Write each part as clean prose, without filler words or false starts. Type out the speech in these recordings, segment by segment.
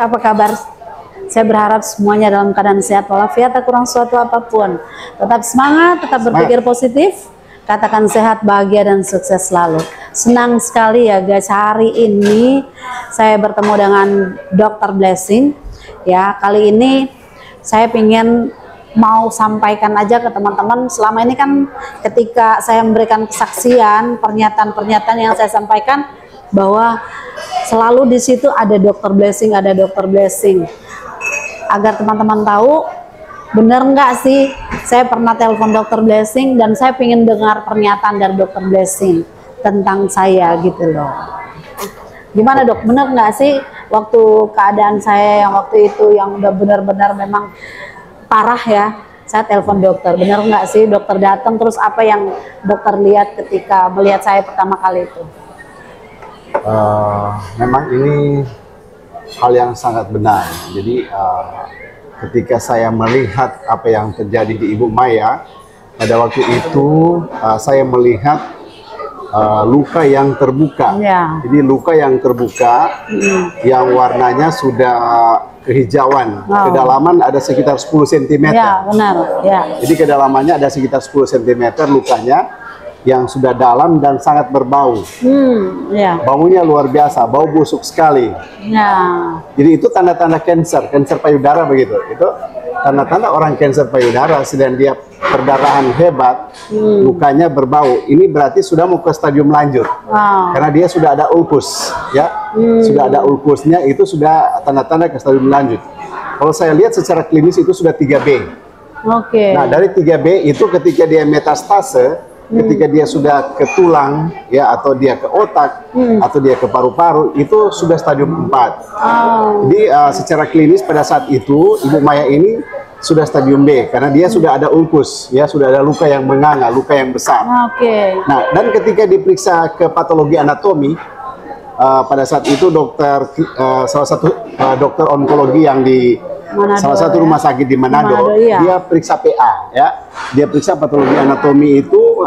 Apa kabar? Saya berharap semuanya dalam keadaan sehat walafiat, tak kurang suatu apapun. Tetap semangat, tetap berpikir positif. Katakan sehat, bahagia, dan sukses selalu. Senang sekali ya guys, hari ini saya bertemu dengan Dr. Blessing. Ya, kali ini saya ingin mau sampaikan aja ke teman-teman. Selama ini kan ketika saya memberikan kesaksian, pernyataan-pernyataan yang saya sampaikan bahwa selalu di situ ada Dr. Blessing, ada Dr. Blessing. Agar teman-teman tahu, bener nggak sih saya pernah telepon Dr. Blessing dan saya ingin dengar pernyataan dari Dr. Blessing tentang saya gitu loh. Gimana dok, bener nggak sih waktu keadaan saya yang waktu itu yang udah benar-benar memang parah ya, saya telepon dokter, bener nggak sih dokter datang, terus apa yang dokter lihat ketika melihat saya pertama kali itu? Memang ini hal yang sangat benar. Jadi ketika saya melihat apa yang terjadi di Ibu Maya pada waktu itu, saya melihat luka yang terbuka. Ya. Jadi luka yang terbuka yang warnanya sudah kehijauan. Wow. Kedalaman ada sekitar 10 cm. Ya, benar. Ya. Jadi kedalamannya ada sekitar 10 cm lukanya yang sudah dalam dan sangat berbau. Ya. Baunya luar biasa, bau busuk sekali. Ya. Jadi itu tanda-tanda kanker payudara begitu. Itu tanda-tanda orang kanker payudara, sedang dia perdarahan hebat, lukanya berbau. Ini berarti sudah mau ke stadium lanjut. Wow. Karena dia sudah ada ulkus, ya. Sudah ada ulkusnya, itu sudah tanda-tanda ke stadium lanjut. Kalau saya lihat secara klinis itu sudah 3B. Oke. Nah, dari 3B itu ketika dia metastase, ketika dia sudah ke tulang, ya, atau dia ke otak, atau dia ke paru-paru, itu sudah stadium 4. Jadi secara klinis pada saat itu Ibu Maya ini sudah stadium B karena dia sudah ada ulkus, ya, sudah ada luka yang menganga, luka yang besar. Oke. Nah, dan ketika diperiksa ke patologi anatomi, pada saat itu dokter salah satu dokter onkologi yang di Manado, salah satu rumah sakit di Manado, iya. dia periksa PA, ya, dia periksa patologi anatomi itu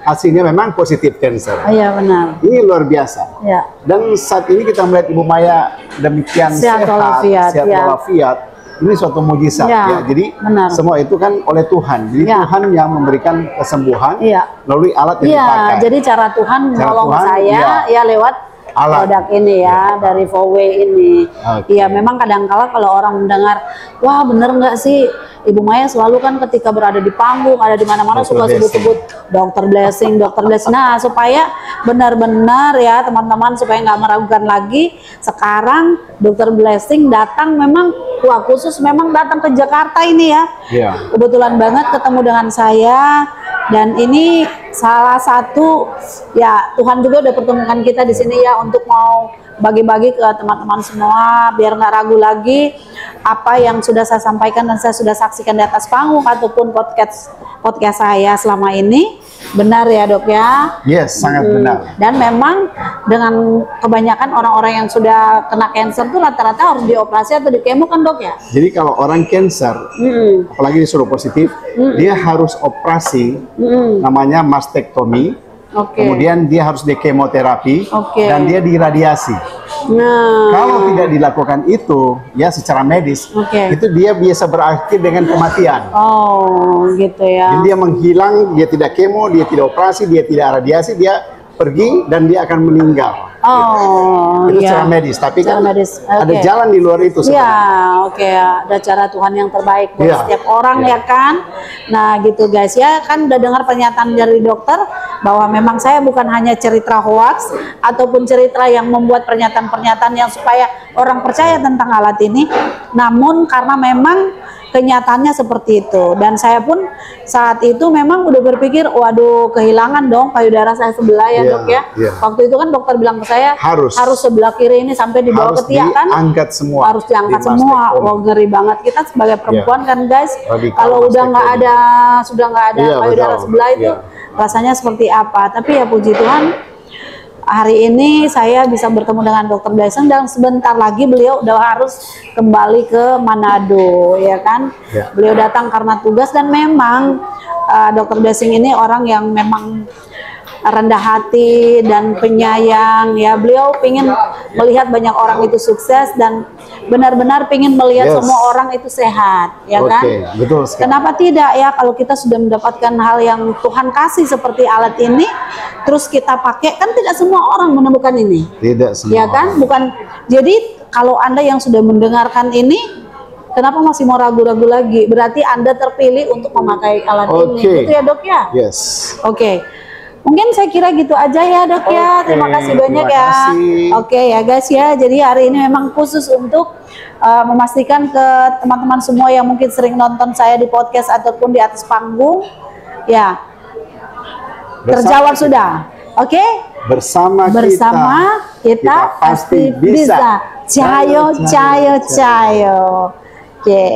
hasilnya memang positif kanker. Iya benar. Ini luar biasa. Ya. Dan saat ini kita melihat Ibu Maya demikian Sehat walafiat, sehat ya. walafiat. Ini suatu mujizat, Ya, ya. Jadi benar. semua itu kan oleh Tuhan. Jadi Ya. Tuhan yang memberikan kesembuhan melalui alat yang Iya, dipakai. jadi cara Tuhan menolong Tuhan, saya ya lewat alat. produk ini ya, dari VW ini. Iya, memang kadang-kala kalau orang mendengar, wah bener nggak sih Ibu Maya selalu kan ketika berada di panggung, ada di mana-mana suka sebut-sebut Dr. Blessing, Dr. Blessing. Nah, supaya benar-benar ya teman-teman, supaya nggak meragukan lagi, sekarang Dr. Blessing datang memang, wah khusus memang datang ke Jakarta ini ya. Iya. Kebetulan banget ketemu dengan saya, dan ini salah satu ya Tuhan juga udah pertemukan kita di sini ya untuk mau bagi-bagi ke teman-teman semua biar nggak ragu lagi apa yang sudah saya sampaikan dan saya sudah saksikan di atas panggung ataupun podcast saya selama ini benar ya dok ya. Yes, sangat benar. Dan memang dengan kebanyakan orang-orang yang sudah kena kanker tuh rata-rata harus dioperasi atau dikemo kan dok ya. Jadi kalau orang kanker, apalagi disuruh positif, dia harus operasi, namanya mastektomi. Kemudian dia harus dikemoterapi dan dia diradiasi. Nah, kalau tidak dilakukan itu, ya secara medis, itu dia biasa berakhir dengan kematian. Oh, gitu ya. Jadi dia menghilang, dia tidak kemo, dia tidak operasi, dia tidak radiasi, dia pergi dan dia akan meninggal. Oh, itu iya. secara medis, tapi secara kan medis. ada jalan di luar itu sebenarnya. Ya, oke, ada cara Tuhan yang terbaik buat setiap orang ya kan. Nah, gitu guys ya, kan udah dengar pernyataan dari dokter bahwa memang saya bukan hanya cerita hoax ataupun cerita yang membuat pernyataan-pernyataan yang supaya orang percaya tentang alat ini, namun karena memang kenyataannya seperti itu. Dan saya pun saat itu memang udah berpikir, waduh kehilangan dong payudara saya sebelah ya dok ya. Waktu itu kan dokter bilang ke saya harus sebelah kiri ini sampai dibawa ke tiak kan. Diangkat semua. Harus diangkat semua. Wah ngeri banget kita sebagai perempuan kan guys. Kalau udah nggak ada, sudah nggak ada payudara sebelah itu rasanya seperti apa. Tapi ya puji Tuhan, hari ini saya bisa bertemu dengan Dr. Blessing dan sebentar lagi beliau udah harus kembali ke Manado ya kan. Beliau datang karena tugas dan memang Dr. Blessing ini orang yang memang rendah hati dan penyayang ya. Beliau ingin melihat banyak orang itu sukses dan benar-benar ingin melihat semua orang itu sehat, ya kan? Betul sekali. Kenapa tidak ya, kalau kita sudah mendapatkan hal yang Tuhan kasih seperti alat ini, terus kita pakai, kan tidak semua orang menemukan ini. Tidak semua. Ya kan? Bukan. Jadi kalau Anda yang sudah mendengarkan ini, kenapa masih mau ragu-ragu lagi? Berarti Anda terpilih untuk memakai alat ini. Gitu ya, Dok ya? Yes. Oke. Mungkin saya kira gitu aja ya, Dok ya. Terima kasih banyak ya. Oke ya guys ya. Jadi hari ini memang khusus untuk memastikan ke teman-teman semua yang mungkin sering nonton saya di podcast ataupun di atas panggung, ya terjawab sudah. Oke? Bersama kita pasti bisa. Cayo. Oke.